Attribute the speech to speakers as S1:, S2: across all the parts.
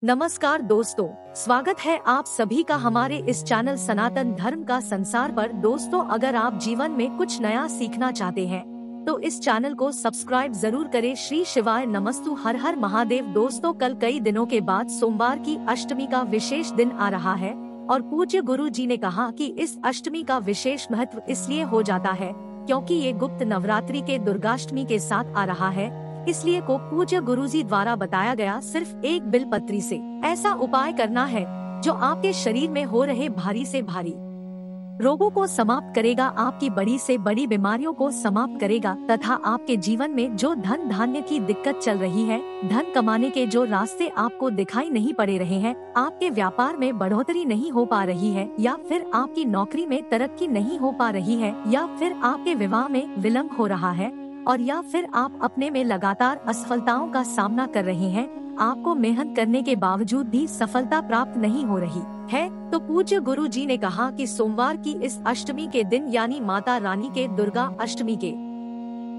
S1: नमस्कार दोस्तों, स्वागत है आप सभी का हमारे इस चैनल सनातन धर्म का संसार पर। दोस्तों, अगर आप जीवन में कुछ नया सीखना चाहते हैं तो इस चैनल को सब्सक्राइब जरूर करें। श्री शिवाय नमस्तु, हर हर महादेव। दोस्तों, कल कई दिनों के बाद सोमवार की अष्टमी का विशेष दिन आ रहा है और पूज्य गुरु जी ने कहा कि इस अष्टमी का विशेष महत्व इसलिए हो जाता है क्योंकि ये गुप्त नवरात्रि के दुर्गाष्टमी के साथ आ रहा है। इसलिए को पूज्य गुरुजी द्वारा बताया गया सिर्फ एक बिलपत्री से ऐसा उपाय करना है जो आपके शरीर में हो रहे भारी से भारी रोगों को समाप्त करेगा, आपकी बड़ी से बड़ी बीमारियों को समाप्त करेगा तथा आपके जीवन में जो धन धान्य की दिक्कत चल रही है, धन कमाने के जो रास्ते आपको दिखाई नहीं पड़े रहे हैं, आपके व्यापार में बढ़ोतरी नहीं हो पा रही है, या फिर आपकी नौकरी में तरक्की नहीं हो पा रही है, या फिर आपके विवाह में विलम्ब हो रहा है, और या फिर आप अपने में लगातार असफलताओं का सामना कर रहे हैं, आपको मेहनत करने के बावजूद भी सफलता प्राप्त नहीं हो रही है, तो पूज्य गुरु जी ने कहा कि सोमवार की इस अष्टमी के दिन यानी माता रानी के दुर्गा अष्टमी के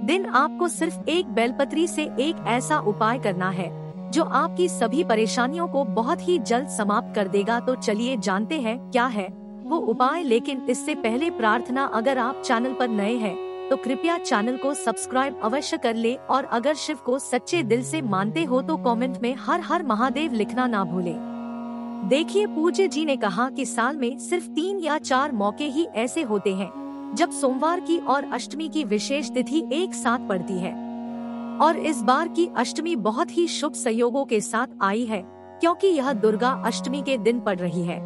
S1: दिन आपको सिर्फ एक बेलपत्री से एक ऐसा उपाय करना है जो आपकी सभी परेशानियों को बहुत ही जल्द समाप्त कर देगा। तो चलिए जानते हैं क्या है वो उपाय। लेकिन इससे पहले प्रार्थना, अगर आप चैनल पर नए हैं तो कृपया चैनल को सब्सक्राइब अवश्य कर ले, और अगर शिव को सच्चे दिल से मानते हो तो कमेंट में हर हर महादेव लिखना ना भूले। देखिए, पूज्य जी ने कहा कि साल में सिर्फ 3 या 4 मौके ही ऐसे होते हैं जब सोमवार की और अष्टमी की विशेष तिथि एक साथ पड़ती है, और इस बार की अष्टमी बहुत ही शुभ संयोगों के साथ आई है क्योंकि यह दुर्गा अष्टमी के दिन पड़ रही है।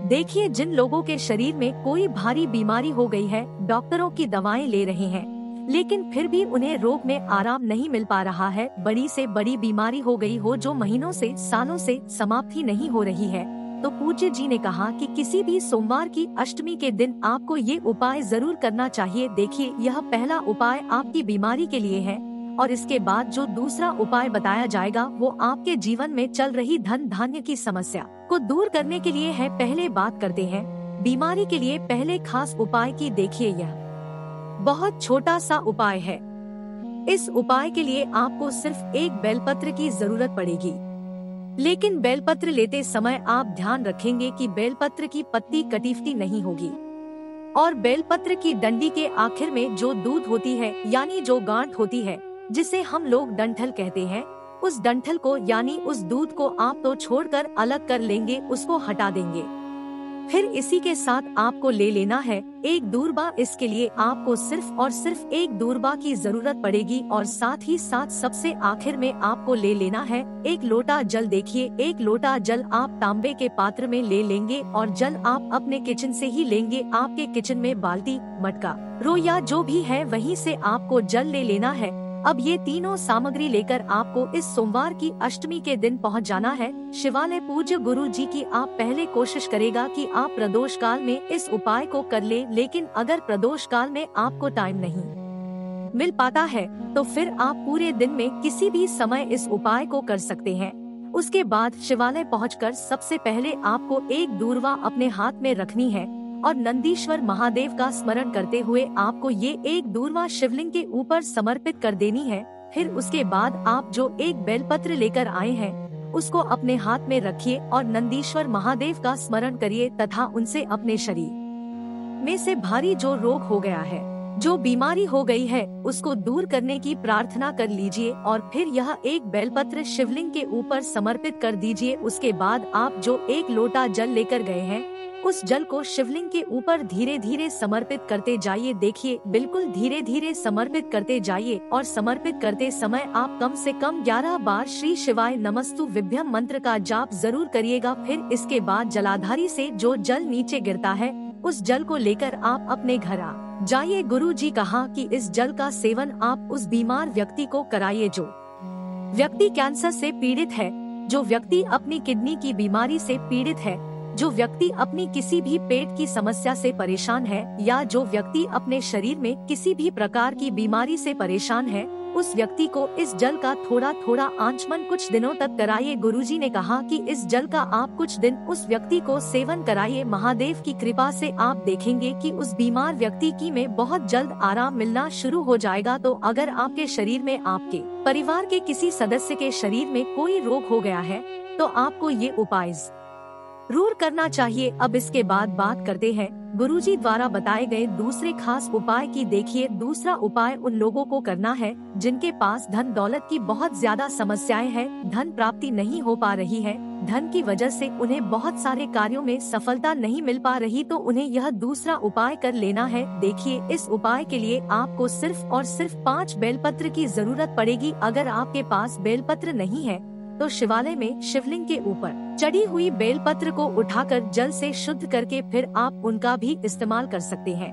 S1: देखिए, जिन लोगों के शरीर में कोई भारी बीमारी हो गई है, डॉक्टरों की दवाएं ले रहे हैं लेकिन फिर भी उन्हें रोग में आराम नहीं मिल पा रहा है, बड़ी से बड़ी बीमारी हो गई हो जो महीनों से सालों से समाप्त ही नहीं हो रही है, तो पूज्य जी ने कहा कि किसी भी सोमवार की अष्टमी के दिन आपको ये उपाय जरूर करना चाहिए। देखिए, यह पहला उपाय आपकी बीमारी के लिए है, और इसके बाद जो दूसरा उपाय बताया जाएगा वो आपके जीवन में चल रही धन धान्य की समस्या को दूर करने के लिए है। पहले बात करते हैं बीमारी के लिए पहले खास उपाय की। देखिए, यह बहुत छोटा सा उपाय है। इस उपाय के लिए आपको सिर्फ एक बेलपत्र की जरूरत पड़ेगी, लेकिन बेलपत्र लेते समय आप ध्यान रखेंगे कि बेलपत्र की पत्ती कटीफती नहीं होगी, और बेलपत्र की डंडी के आखिर में जो दूध होती है यानी जो गांठ होती है जिसे हम लोग डंठल कहते हैं, उस डंठल को यानी उस दूध को आप तो छोड़कर अलग कर लेंगे, उसको हटा देंगे। फिर इसी के साथ आपको ले लेना है एक दूरबा। इसके लिए आपको सिर्फ और सिर्फ एक दूरबा की जरूरत पड़ेगी, और साथ ही साथ सबसे आखिर में आपको ले लेना है एक लोटा जल। देखिए, एक लोटा जल आप तांबे के पात्र में ले लेंगे, और जल आप अपने किचन से ही लेंगे। आपके किचन में बाल्टी, मटका, रो या जो भी है वहीं से आपको जल ले लेना है। अब ये तीनों सामग्री लेकर आपको इस सोमवार की अष्टमी के दिन पहुंच जाना है शिवालय। पूज्य गुरु जी की आप पहले कोशिश करेगा कि आप प्रदोष काल में इस उपाय को कर ले, लेकिन अगर प्रदोष काल में आपको टाइम नहीं मिल पाता है तो फिर आप पूरे दिन में किसी भी समय इस उपाय को कर सकते हैं। उसके बाद शिवालय पहुंचकर सबसे पहले आपको एक दूरवा अपने हाथ में रखनी है, और नंदीश्वर महादेव का स्मरण करते हुए आपको ये एक दूरवा शिवलिंग के ऊपर समर्पित कर देनी है। फिर उसके बाद आप जो एक बेलपत्र लेकर आए हैं उसको अपने हाथ में रखिए और नंदीश्वर महादेव का स्मरण करिए तथा उनसे अपने शरीर में से भारी जो रोग हो गया है, जो बीमारी हो गई है, उसको दूर करने की प्रार्थना कर लीजिए, और फिर यह एक बेलपत्र शिवलिंग के ऊपर समर्पित कर दीजिए। उसके बाद आप जो एक लोटा जल लेकर गए हैं उस जल को शिवलिंग के ऊपर धीरे धीरे समर्पित करते जाइए। देखिए, बिल्कुल धीरे धीरे समर्पित करते जाइए, और समर्पित करते समय आप कम से कम 11 बार श्री शिवाय नमस्तु विभ्यम मंत्र का जाप जरूर करिएगा। फिर इसके बाद जलाधारी से जो जल नीचे गिरता है उस जल को लेकर आप अपने घर आ जाइए। गुरु जी कहा कि इस जल का सेवन आप उस बीमार व्यक्ति को कराइए जो व्यक्ति कैंसर से पीड़ित है, जो व्यक्ति अपनी किडनी की बीमारी से पीड़ित है, जो व्यक्ति अपनी किसी भी पेट की समस्या से परेशान है या जो व्यक्ति अपने शरीर में किसी भी प्रकार की बीमारी से परेशान है, उस व्यक्ति को इस जल का थोड़ा थोड़ा आचमन कुछ दिनों तक कराइए। गुरुजी ने कहा कि इस जल का आप कुछ दिन उस व्यक्ति को सेवन कराइए। महादेव की कृपा से आप देखेंगे कि उस बीमार व्यक्ति की में बहुत जल्द आराम मिलना शुरू हो जाएगा। तो अगर आपके शरीर में, आपके परिवार के किसी सदस्य के शरीर में कोई रोग हो गया है तो आपको ये उपाय जरूर करना चाहिए। अब इसके बाद बात करते हैं गुरुजी द्वारा बताए गए दूसरे खास उपाय की। देखिए, दूसरा उपाय उन लोगों को करना है जिनके पास धन दौलत की बहुत ज्यादा समस्याएं हैं, धन प्राप्ति नहीं हो पा रही है, धन की वजह से उन्हें बहुत सारे कार्यों में सफलता नहीं मिल पा रही, तो उन्हें यह दूसरा उपाय कर लेना है। देखिए, इस उपाय के लिए आपको सिर्फ और सिर्फ 5 बेलपत्र की जरूरत पड़ेगी। अगर आपके पास बेलपत्र नहीं है तो शिवालय में शिवलिंग के ऊपर चढ़ी हुई बेलपत्र को उठाकर जल से शुद्ध करके फिर आप उनका भी इस्तेमाल कर सकते हैं।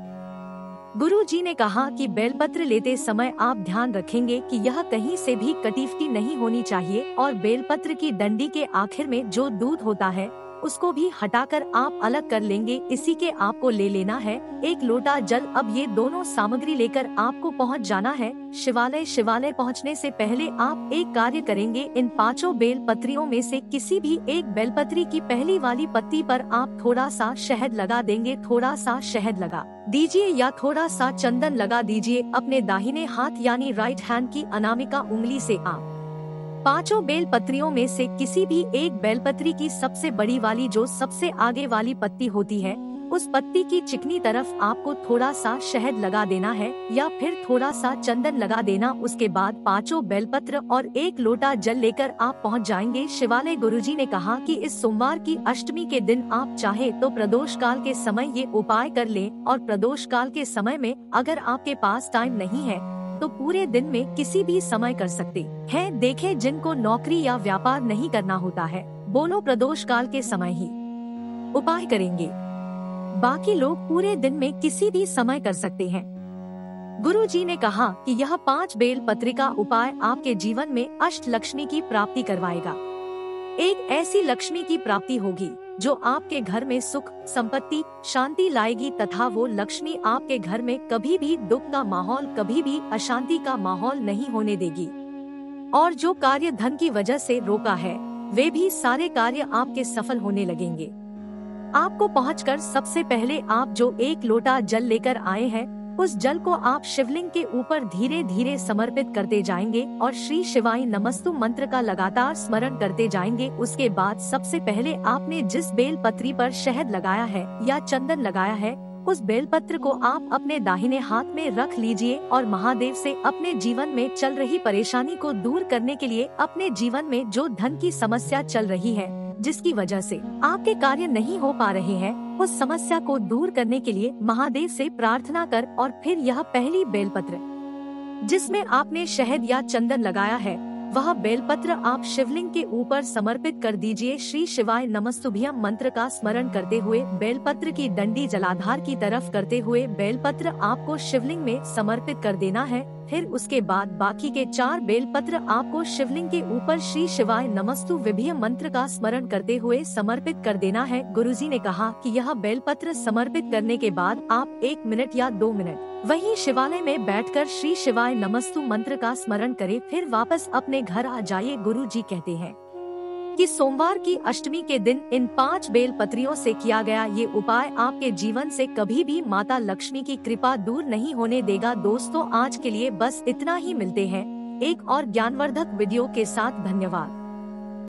S1: गुरुजी ने कहा कि बेलपत्र लेते समय आप ध्यान रखेंगे कि यह कहीं से भी कटीफटी नहीं होनी चाहिए और बेलपत्र की डंडी के आखिर में जो दूध होता है उसको भी हटाकर आप अलग कर लेंगे। इसी के आपको ले लेना है 1 लोटा जल। अब ये दोनों सामग्री लेकर आपको पहुंच जाना है शिवालय। शिवालय पहुंचने से पहले आप एक कार्य करेंगे, इन 5 बेल पत्रियों में से किसी भी एक बेलपत्री की पहली वाली पत्ती पर आप थोड़ा सा शहद लगा देंगे। थोड़ा सा शहद लगा दीजिए या थोड़ा सा चंदन लगा दीजिए। अपने दाहिने हाथ यानी राइट हैंड की अनामिका उंगली से आप 5 बेल पत्रियों में से किसी भी एक बेलपत्री की सबसे बड़ी वाली, जो सबसे आगे वाली पत्ती होती है, उस पत्ती की चिकनी तरफ आपको थोड़ा सा शहद लगा देना है या फिर थोड़ा सा चंदन लगा देना। उसके बाद 5 बेलपत्र और 1 लोटा जल लेकर आप पहुंच जाएंगे शिवालय। गुरुजी ने कहा कि इस सोमवार की अष्टमी के दिन आप चाहे तो प्रदोष काल के समय ये उपाय कर लें, और प्रदोष काल के समय में अगर आपके पास टाइम नहीं है तो पूरे दिन में किसी भी समय कर सकते हैं। देखें, जिनको नौकरी या व्यापार नहीं करना होता है बोलो प्रदोष काल के समय ही उपाय करेंगे, बाकी लोग पूरे दिन में किसी भी समय कर सकते हैं। गुरुजी ने कहा कि यह 5 बेल पत्रिका उपाय आपके जीवन में अष्ट लक्ष्मी की प्राप्ति करवाएगा। एक ऐसी लक्ष्मी की प्राप्ति होगी जो आपके घर में सुख, संपत्ति, शांति लाएगी तथा वो लक्ष्मी आपके घर में कभी भी दुख का माहौल, कभी भी अशांति का माहौल नहीं होने देगी। और जो कार्य धन की वजह से रोका है वे भी सारे कार्य आपके सफल होने लगेंगे। आपको पहुंचकर सबसे पहले आप जो 1 लोटा जल लेकर आए हैं उस जल को आप शिवलिंग के ऊपर धीरे धीरे समर्पित करते जाएंगे और श्री शिवाय नमस्तु मंत्र का लगातार स्मरण करते जाएंगे। उसके बाद सबसे पहले आपने जिस बेल पत्री पर शहद लगाया है या चंदन लगाया है उस बेलपत्र को आप अपने दाहिने हाथ में रख लीजिए और महादेव से अपने जीवन में चल रही परेशानी को दूर करने के लिए, अपने जीवन में जो धन की समस्या चल रही है जिसकी वजह से आपके कार्य नहीं हो पा रहे हैं, उस समस्या को दूर करने के लिए महादेव से प्रार्थना कर और फिर यह पहली बेलपत्र जिसमें आपने शहद या चंदन लगाया है वह बेलपत्र आप शिवलिंग के ऊपर समर्पित कर दीजिए। श्री शिवाय नमस्तुभ्यम मंत्र का स्मरण करते हुए बेलपत्र की डंडी जलाधार की तरफ करते हुए बेलपत्र आपको शिवलिंग में समर्पित कर देना है। फिर उसके बाद बाकी के 4 बेलपत्र आपको शिवलिंग के ऊपर श्री शिवाय नमस्तु विभ्यम मंत्र का स्मरण करते हुए समर्पित कर देना है। गुरुजी ने कहा कि यह बेलपत्र समर्पित करने के बाद आप 1 मिनट या 2 मिनट वहीं शिवालय में बैठकर श्री शिवाय नमस्तु मंत्र का स्मरण करें, फिर वापस अपने घर आ जाइए। गुरुजी कहते हैं कि सोमवार की अष्टमी के दिन इन 5 बेल पत्रियों से किया गया ये उपाय आपके जीवन से कभी भी माता लक्ष्मी की कृपा दूर नहीं होने देगा। दोस्तों, आज के लिए बस इतना ही। मिलते हैं एक और ज्ञानवर्धक वीडियो के साथ। धन्यवाद।